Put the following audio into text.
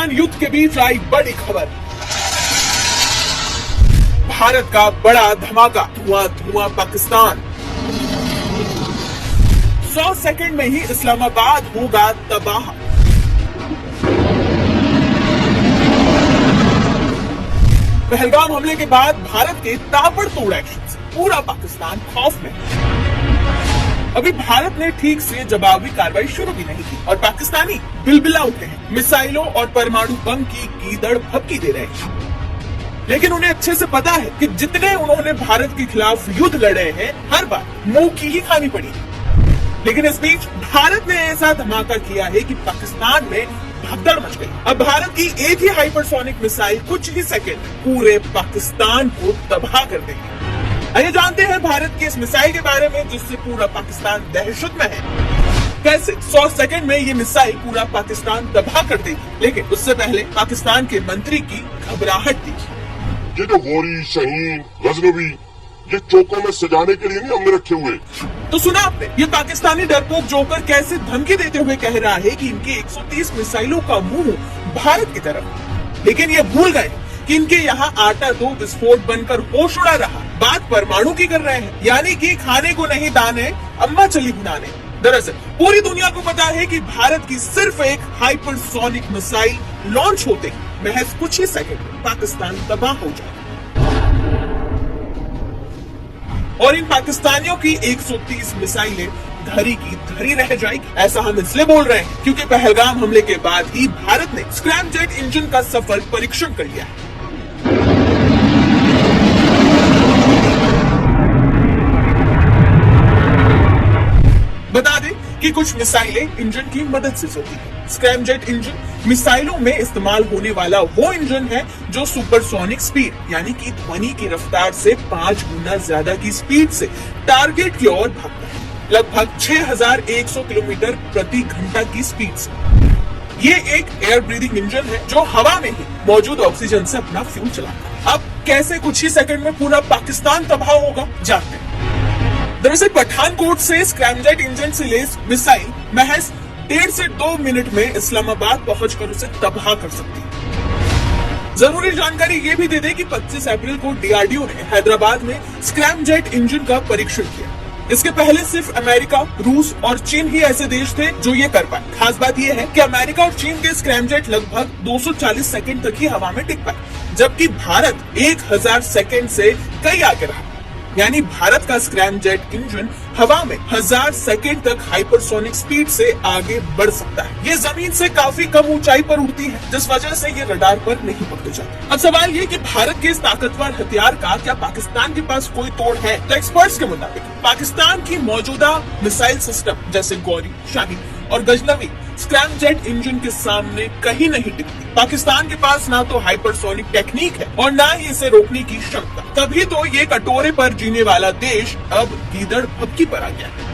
पाकिस्तान युद्ध के बीच आई बड़ी खबर। भारत का बड़ा धमाका, धुआं धुआं पाकिस्तान। 100 सेकंड में ही इस्लामाबाद होगा तबाह। पहलगाम हमले के बाद भारत के ताबड़तोड़ एक्शन से पूरा पाकिस्तान खौफ में। अभी भारत ने ठीक से जवाबी कार्रवाई शुरू भी नहीं की और पाकिस्तानी बिलबिला उठे हैं। मिसाइलों और परमाणु बम की गीदड़ भभकी दे रहे हैं, लेकिन उन्हें अच्छे से पता है कि जितने उन्होंने भारत के खिलाफ युद्ध लड़े हैं, हर बार मुंह की ही खानी पड़ी। लेकिन इस बीच भारत ने ऐसा धमाका किया है कि पाकिस्तान में भगदड़ मच गई। अब भारत की एक ही हाइपरसोनिक मिसाइल कुछ ही सेकंड पूरे पाकिस्तान को तबाह कर देगी। आइए जानते हैं भारत की इस मिसाइल के बारे में, जिससे पूरा पाकिस्तान दहशत में है। कैसे 100 सेकंड में ये मिसाइल पूरा पाकिस्तान तबाह कर देगी। लेकिन उससे पहले पाकिस्तान के मंत्री की घबराहट देखिए। ये जो गोरी, शहीन, गजनवी, ये चौकों में सजाने के लिए नहीं हमने रखे हुए। तो सुना आपने, ये पाकिस्तानी डरपोक जोकर कैसे धमकी देते हुए कह रहा है कि इनके 130 मिसाइलों का मुंह भारत की तरफ। लेकिन ये भूल गए कि इनके यहाँ आटा तो विस्फोट बनकर होश उड़ा रहा। बात परमाणु की कर रहे हैं, यानी कि खाने को नहीं दाने, अम्मा चली बनाने। दरअसल पूरी दुनिया को पता है कि भारत की सिर्फ एक हाइपरसोनिक मिसाइल लॉन्च होते ही महज कुछ ही सेकंड में पाकिस्तान तबाह हो जाए और इन पाकिस्तानियों की 130 मिसाइलें धरी की धरी रह जाएगी। ऐसा हम इसलिए बोल रहे हैं क्योंकि पहलगाम हमले के बाद ही भारत ने स्क्रैमजेट इंजन का सफल परीक्षण कर लिया है। बता दें कि कुछ मिसाइलें इंजन की मदद से चलती है। स्क्रैमजेट इंजन मिसाइलों में इस्तेमाल होने वाला वो इंजन है जो सुपरसोनिक स्पीड, यानी कि ध्वनि की रफ्तार से 5 गुना ज्यादा की स्पीड से टारगेट की ओर भागता है, लगभग 6100 किलोमीटर प्रति घंटा की स्पीड से। ये एक एयर ब्रीदिंग इंजन है जो हवा में ही मौजूद ऑक्सीजन से अपना फ्यूल चलाता है। अब कैसे कुछ ही सेकंड में पूरा पाकिस्तान तबाह होगा, जानते हैं। दरअसल पठानकोट से स्क्रैमजेट इंजन से लैस मिसाइल महज 1.5 से 2 मिनट में इस्लामाबाद पहुंचकर उसे तबाह कर सकती है। जरूरी जानकारी ये भी दे दें कि 25 अप्रैल को डीआरडीओ ने हैदराबाद में स्क्रैमजेट इंजन का परीक्षण किया। इसके पहले सिर्फ अमेरिका, रूस और चीन ही ऐसे देश थे जो ये कर पाए। खास बात यह है कि अमेरिका और चीन के स्क्रैमजेट लगभग 240 सेकंड तक ही हवा में टिक पाए, जबकि भारत 1000 सेकंड से कई आगे रहा। यानी भारत का स्क्रैमजेट इंजन हवा में 1000 सेकंड तक हाइपरसोनिक स्पीड से आगे बढ़ सकता है। ये जमीन से काफी कम ऊंचाई पर उड़ती है, जिस वजह से ये रडार पर नहीं पकड़े जाते। अब सवाल ये कि भारत के इस ताकतवर हथियार का क्या पाकिस्तान के पास कोई तोड़ है? तो एक्सपर्ट्स के मुताबिक पाकिस्तान की मौजूदा मिसाइल सिस्टम जैसे गौरी, शाहीन और गजनवी स्क्रैमजेट इंजन के सामने कहीं नहीं टिकती। पाकिस्तान के पास ना तो हाइपरसोनिक टेक्निक है और ना ही इसे रोकने की क्षमता। तभी तो ये कटोरे पर जीने वाला देश अब गीदड़ भभकी पर आ गया है।